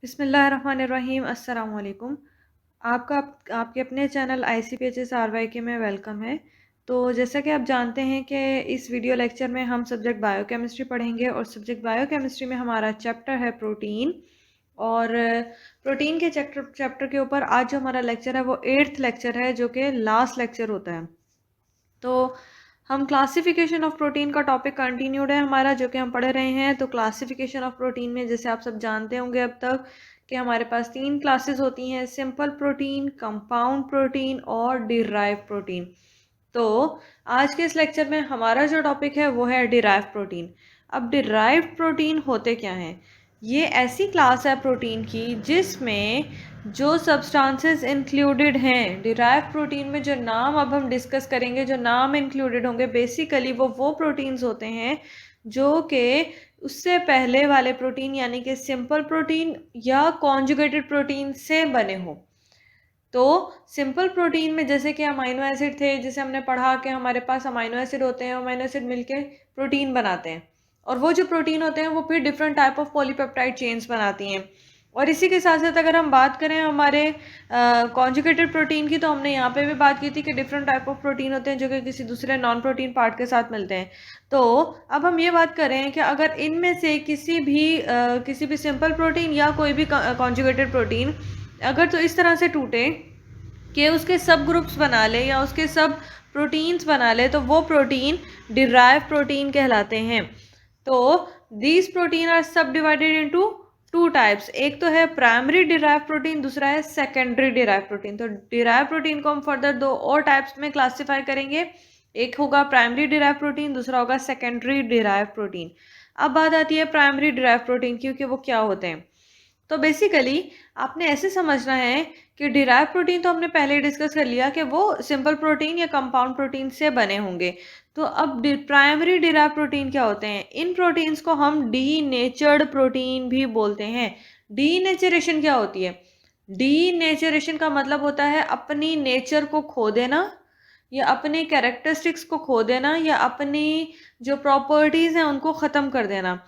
बिस्मिल्लाहिर्रहमानिर्रहीम। अस्सलाम वालेकुम। आपके अपने चैनल ICPHS RYK में वेलकम है। तो जैसा कि आप जानते हैं कि इस वीडियो लेक्चर में हम सब्जेक्ट बायोकेमिस्ट्री पढ़ेंगे और सब्जेक्ट बायोकेमिस्ट्री में हमारा चैप्टर है प्रोटीन। और प्रोटीन के चैप्टर के ऊपर आज जो हमारा लेक्चर है वो 8th लेक्चर है, जो कि लास्ट लेक्चर होता है। तो हम क्लासिफिकेशन ऑफ प्रोटीन का टॉपिक कंटिन्यूड है हमारा, जो कि हम पढ़ रहे हैं। तो क्लासिफिकेशन ऑफ प्रोटीन में जैसे आप सब जानते होंगे अब तक कि हमारे पास 3 क्लासेस होती हैं: सिंपल प्रोटीन, कंपाउंड प्रोटीन और डिराइव प्रोटीन। तो आज के इस लेक्चर में हमारा जो टॉपिक है वो है डिराइव प्रोटीन। अब डिराइव प्रोटीन होते क्या हैं? ये ऐसी क्लास है प्रोटीन की जिसमें जो सब्सटेंसेस इंक्लूडेड हैं डिराइव प्रोटीन में, जो नाम अब हम डिस्कस करेंगे, जो नाम इंक्लूडेड होंगे, बेसिकली वो प्रोटीन्स होते हैं जो कि उससे पहले वाले प्रोटीन यानी कि सिंपल प्रोटीन या कॉन्जुगेटेड प्रोटीन से बने हों। तो सिंपल प्रोटीन में जैसे कि अमाइनो एसिड थे, जिसे हमने पढ़ा कि हमारे पास अमाइनो एसिड होते हैं, अमाइनो एसिड मिलके प्रोटीन बनाते हैं, और वो जो प्रोटीन होते हैं वो फिर different type of polypeptide chains बनाती हैं। और इसी के साथ साथ अगर हम बात करें हमारे कॉन्जुगेटेड प्रोटीन की, तो हमने यहाँ पे भी बात की थी कि डिफरेंट टाइप ऑफ प्रोटीन होते हैं जो कि किसी दूसरे नॉन प्रोटीन पार्ट के साथ मिलते हैं। तो अब हम ये बात कर रहे हैं कि अगर इनमें से किसी भी सिंपल प्रोटीन या कोई भी कॉन्जुगेटेड प्रोटीन अगर तो इस तरह से टूटे कि उसके सब ग्रुप्स बना ले या उसके सब प्रोटीन्स बना ले, तो वो प्रोटीन डिराइव प्रोटीन कहलाते हैं। तो दीज प्रोटीन आर सब डिवाइडेड इनटू 2 टाइप्स। एक तो है प्राइमरी डिराइव प्रोटीन, दूसरा है सेकेंडरी डिराइव प्रोटीन। तो डिराइव प्रोटीन को हम फर्दर 2 और टाइप्स में क्लासिफाई करेंगे। एक होगा प्राइमरी डिराइव प्रोटीन, दूसरा होगा सेकेंडरी डिराइव प्रोटीन। अब बात आती है प्राइमरी डिराइव प्रोटीन की कि वो क्या होते हैं। तो बेसिकली आपने ऐसे समझना है कि डिराइव प्रोटीन तो हमने पहले डिस्कस कर लिया कि वो सिंपल प्रोटीन या कंपाउंड प्रोटीन से बने होंगे। तो अब प्राइमरी डिराइव प्रोटीन क्या होते हैं? इन प्रोटीन्स को हम डीनेचर्ड प्रोटीन भी बोलते हैं। डीनेचरेशन क्या होती है? डीनेचरेशन का मतलब होता है अपनी नेचर को खो देना, या अपने कैरेक्टरिस्टिक्स को खो देना, या अपनी जो प्रॉपर्टीज़ हैं उनको ख़त्म कर देना।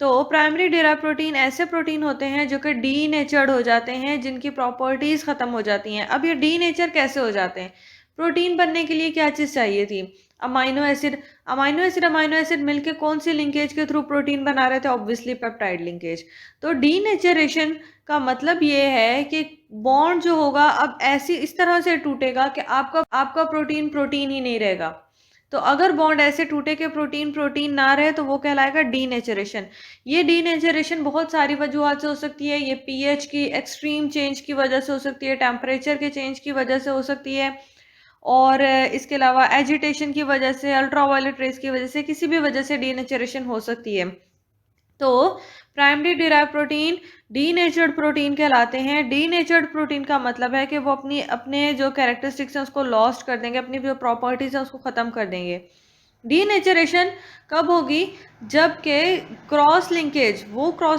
तो प्राइमरी डिराइव प्रोटीन ऐसे प्रोटीन होते हैं जो कि डीनेचर्ड हो जाते हैं, जिनकी प्रॉपर्टीज़ ख़त्म हो जाती हैं। अब ये डीनेचर कैसे हो जाते हैं? प्रोटीन बनने के लिए क्या चीज़ चाहिए थी? Amino acid. अमाइनो एसिड मिलके कौन सी लिंकेज के थ्रू प्रोटीन बना रहे थे? Obviously peptide linkage. तो डीनेचरेशन का मतलब ये है कि बॉन्ड जो होगा अब इस तरह से टूटेगा कि आपका प्रोटीन प्रोटीन ही नहीं रहेगा। तो अगर बॉन्ड ऐसे टूटे कि प्रोटीन प्रोटीन ना रहे, तो वो कहलाएगा डीनेचरेशन। ये डीनेचरेशन बहुत सारी वजूहत से हो सकती है। ये पीएच की एक्सट्रीम चेंज की वजह से हो सकती है, टेम्परेचर के चेंज की वजह से हो सकती है, और इसके अलावा एजिटेशन की वजह से, अल्ट्रावायलेट रेज की वजह से, किसी भी वजह से डीनेचरेशन हो सकती है। तो primary derive protein denatured protein कहलाते हैं। डीनेचर्ड प्रोटीन का मतलब है कि वो अपने जो कैरेक्टरिस्टिक्स हैं उसको लॉस्ट कर देंगे, अपनी जो प्रॉपर्टीज हैं उसको ख़त्म कर देंगे। डीनेचरेशन कब होगी? जबकि क्रॉस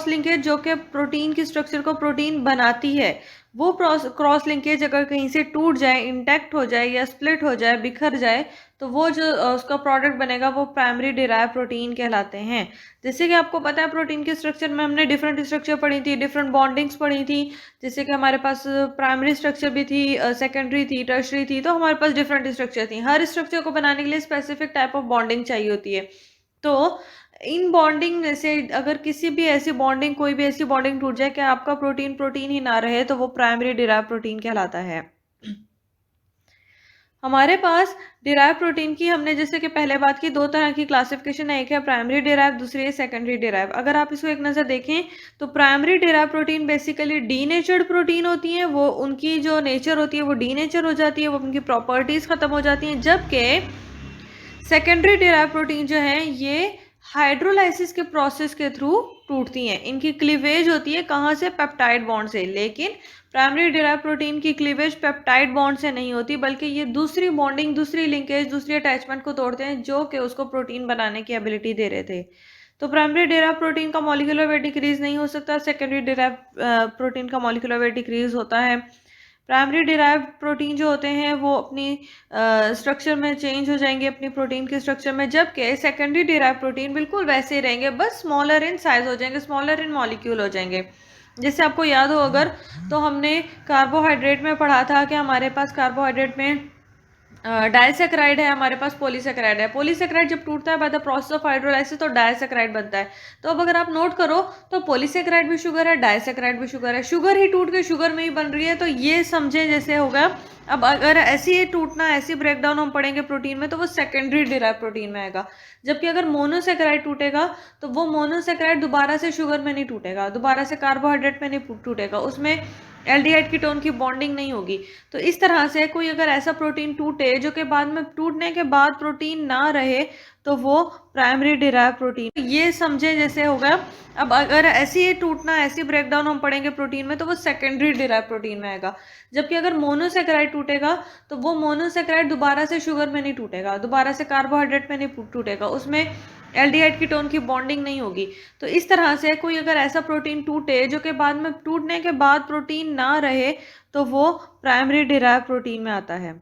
लिंकेज जो कि प्रोटीन की स्ट्रक्चर को प्रोटीन बनाती है, वो क्रॉस लिंकेज अगर कहीं से टूट जाए, इंटैक्ट हो जाए या स्प्लिट हो जाए, बिखर जाए, तो वो जो उसका प्रोडक्ट बनेगा वो प्राइमरी डिराइव प्रोटीन कहलाते हैं। जैसे कि आपको पता है प्रोटीन के स्ट्रक्चर में हमने डिफरेंट स्ट्रक्चर पढ़ी थी, डिफरेंट बॉन्डिंग्स पढ़ी थी। जैसे कि हमारे पास प्राइमरी स्ट्रक्चर भी थी, सेकेंडरी थी, टर्शरी थी। तो हमारे पास डिफरेंट स्ट्रक्चर थी। हर स्ट्रक्चर को बनाने के लिए स्पेसिफिक टाइप ऑफ बॉन्डिंग चाहिए होती है। तो इन बॉन्डिंग में से अगर कोई भी ऐसी बॉन्डिंग टूट जाए कि आपका प्रोटीन प्रोटीन ही ना रहे, तो वो प्राइमरी डिराइव प्रोटीन कहलाता है। हमारे पास डिराइव प्रोटीन की हमने जैसे कि पहले बात की, 2 तरह की क्लासिफिकेशन है। एक है प्राइमरी डिराइव, दूसरी है सेकेंडरी डिराइव। अगर आप इसको एक नज़र देखें तो primary derive protein basically denatured protein होती हैं। वो उनकी जो नेचर होती है वो डीनेचर हो जाती है, वो उनकी प्रॉपर्टीज़ ख़त्म हो जाती हैं। जबकि सेकेंडरी डिराइव प्रोटीन जो हैं ये हाइड्रोलाइसिस के प्रोसेस के थ्रू टूटती हैं। इनकी क्लीवेज होती है कहाँ से? पेप्टाइड बॉन्ड से। लेकिन प्राइमरी डिराइव प्रोटीन की क्लीवेज पेप्टाइड बॉन्ड से नहीं होती, बल्कि ये दूसरी बॉन्डिंग, दूसरी लिंकेज, दूसरी अटैचमेंट को तोड़ते हैं जो कि उसको प्रोटीन बनाने की एबिलिटी दे रहे थे। तो प्राइमरी डिराइव प्रोटीन का मॉलिक्यूलर वेट डिक्रीज नहीं हो सकता, सेकेंडरी डिराइव प्रोटीन का मॉलिक्यूलर वेट डिक्रीज होता है। प्राइमरी डिराइव प्रोटीन जो होते हैं वो अपनी स्ट्रक्चर में चेंज हो जाएंगे, अपनी प्रोटीन के स्ट्रक्चर में, जबकि सेकेंडरी डिराइव प्रोटीन बिल्कुल वैसे ही रहेंगे, बस स्मॉलर इन साइज हो जाएंगे, स्मॉलर इन मॉलिक्यूल हो जाएंगे। जैसे आपको याद हो अगर, तो हमने कार्बोहाइड्रेट में पढ़ा था कि हमारे पास कार्बोहाइड्रेट में डाइसेक्राइड है, हमारे पास पॉलीसेक्राइड है। पॉलीसेक्राइड जब टूटता है by the process of hydrolysis तो डाइसेक्राइड बनता है। तो अब अगर आप नोट करो तो पॉलीसेक्राइड भी शुगर है, डाइसेक्राइड भी शुगर है, शुगर ही टूट के शुगर में ही बन रही है। तो ये समझे जैसे होगा। अब अगर ऐसी टूटना, ऐसी ब्रेकडाउन हम पढ़ेंगे प्रोटीन में तो वो सेकेंडरी डिराइव प्रोटीन में आएगा। जबकि अगर मोनोसेक्राइड टूटेगा तो वो मोनोसेक्राइड दोबारा से शुगर में नहीं टूटेगा, दोबारा से कार्बोहाइड्रेट में नहीं टूटेगा, उसमें एल्डिहाइड कीटोन की बॉन्डिंग नहीं होगी। तो इस तरह से कोई अगर ऐसा प्रोटीन टूटे जो कि बाद में टूटने के बाद प्रोटीन ना रहे तो वो प्राइमरी डिराइव प्रोटीन, ये समझे जैसे होगा। अब अगर ऐसी टूटना, ऐसी ब्रेकडाउन हम पढ़ेंगे प्रोटीन में तो वो सेकेंडरी डिराइव प्रोटीन में आएगा। जबकि अगर मोनोसेक्राइड टूटेगा तो वो मोनोसेक्राइड दोबारा से शुगर में नहीं टूटेगा, दोबारा से कार्बोहाइड्रेट में नहीं टूटेगा, उसमें एल्डिहाइड कीटोन की बॉन्डिंग नहीं होगी। तो इस तरह से कोई अगर ऐसा प्रोटीन टूटे जो कि बाद में टूटने के बाद प्रोटीन ना रहे तो वो प्राइमरी डिराइव प्रोटीन में आता है।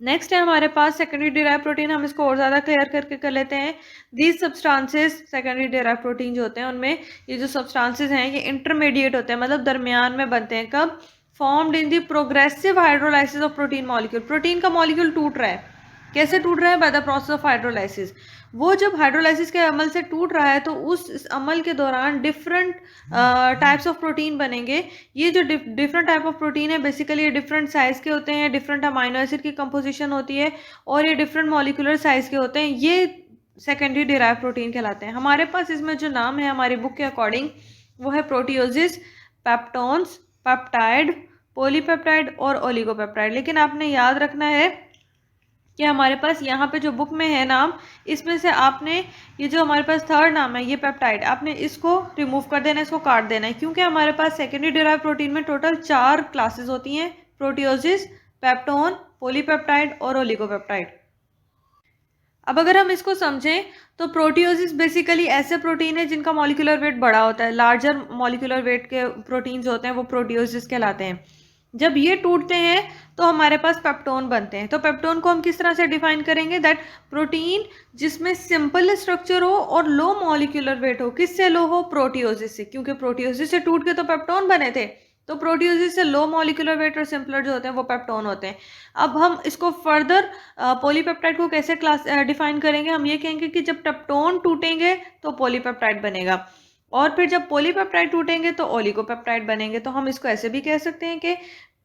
नेक्स्ट है हमारे पास सेकेंडरी डिराइव प्रोटीन। हम इसको और ज़्यादा क्लियर करके कर लेते हैं। These substances, secondary derive protein जो होते हैं उनमें ये जो सब्सटेंसेस हैं ये इंटरमीडिएट होते हैं, मतलब दरमियान में बनते हैं। कब? Formed in the progressive hydrolysis of protein molecule. Protein का मॉलिक्यूल टूट रहा है, कैसे टूट रहा है? By the process of hydrolysis. वो जब हाइड्रोलाइसिस के अमल से टूट रहा है तो उस अमल के दौरान डिफरेंट टाइप्स ऑफ प्रोटीन बनेंगे। ये जो डिफरेंट टाइप ऑफ प्रोटीन है बेसिकली ये डिफरेंट साइज़ के होते हैं, डिफरेंट अमाइनो एसिड की कंपोजिशन होती है और ये डिफरेंट मॉलिक्यूलर साइज़ के होते हैं। ये सेकेंडरी डिराइव प्रोटीन कहलाते हैं। हमारे पास इसमें जो नाम है हमारी बुक के अकॉर्डिंग वो है प्रोटियोजिस, पेप्टोन्स, पेप्टाइड, पॉलीपेप्टाइड और ओलिगोपेप्टाइड। लेकिन आपने याद रखना है कि हमारे पास यहाँ पे जो बुक में है नाम, इसमें से आपने ये जो हमारे पास थर्ड नाम है ये पेप्टाइड, आपने इसको रिमूव कर देना है, इसको काट देना है, क्योंकि हमारे पास सेकेंडरी डिराइव प्रोटीन में टोटल 4 क्लासेस होती हैं, प्रोटियोजिस, पेप्टोन, पॉलीपेप्टाइड और ओलिगोपेप्टाइड। अब अगर हम इसको समझें तो प्रोटियोजिस बेसिकली ऐसे प्रोटीन है जिनका मॉलिक्यूलर वेट बड़ा होता है, लार्जर मॉलिक्यूलर वेट के प्रोटीन्स होते हैं वो प्रोटियोजिस कहलाते हैं। जब ये टूटते हैं तो हमारे पास पेप्टोन बनते हैं। तो पेप्टोन को हम किस तरह से डिफाइन करेंगे? दैट प्रोटीन जिसमें सिंपल स्ट्रक्चर हो और लो मॉलिक्यूलर वेट हो। किससे लो हो? प्रोटियोजिस से, क्योंकि प्रोटियोजिस से टूट के तो पेप्टोन बने थे। तो प्रोटियोजिस से लो मॉलिक्यूलर वेट और सिंपलर जो होते हैं वो पेप्टोन होते हैं। अब हम इसको फर्दर पॉलीपेप्टाइड को कैसे क्लास डिफाइन करेंगे? हम ये कहेंगे कि जब पेप्टोन टूटेंगे तो पॉलीपेप्टाइड बनेगा और फिर जब पॉलीपेप्टाइड टूटेंगे तो ओलिगोपेप्टाइड बनेंगे। तो हम इसको ऐसे भी कह सकते हैं कि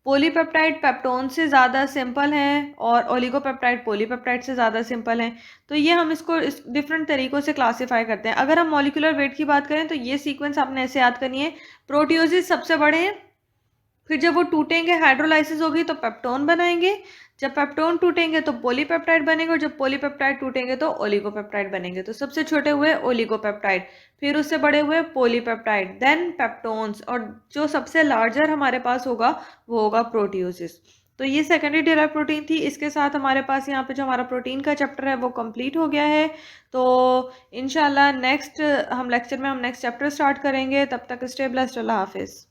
पॉलीपेप्टाइड पेप्टोन से ज़्यादा सिंपल हैं और ओलिगोपेप्टाइड पॉलीपेप्टाइड से ज़्यादा सिंपल हैं। तो ये हम इसको इस डिफरेंट तरीक़ों से क्लासीफाई करते हैं। अगर हम मॉलिक्यूलर वेट की बात करें तो ये सीक्वेंस आपने ऐसे याद करनी है। प्रोटियोजिस सबसे बड़े हैं, फिर जब वो टूटेंगे हाइड्रोलाइसिस होगी तो पेप्टोन बनाएंगे, जब पेप्टोन टूटेंगे तो पॉलीपेप्टाइड बनेंगे और जब पॉलीपेप्टाइड टूटेंगे तो ओलिगोपेप्टाइड बनेंगे। तो सबसे छोटे हुए ओलिगोपेप्टाइड, फिर उससे बड़े हुए पॉलीपेप्टाइड, देन पेप्टोन्स और जो सबसे लार्जर हमारे पास होगा वो होगा प्रोटियोजिस। तो ये सेकेंडरी डिराइव प्रोटीन थी। इसके साथ हमारे पास यहाँ पे जो हमारा प्रोटीन का चैप्टर है वो कंप्लीट हो गया है। तो इंशाल्लाह नेक्स्ट हम लेक्चर में हम नेक्स्ट चैप्टर स्टार्ट करेंगे। तब तक स्टे ब्लेस्ड, अल्लाह हाफिज़।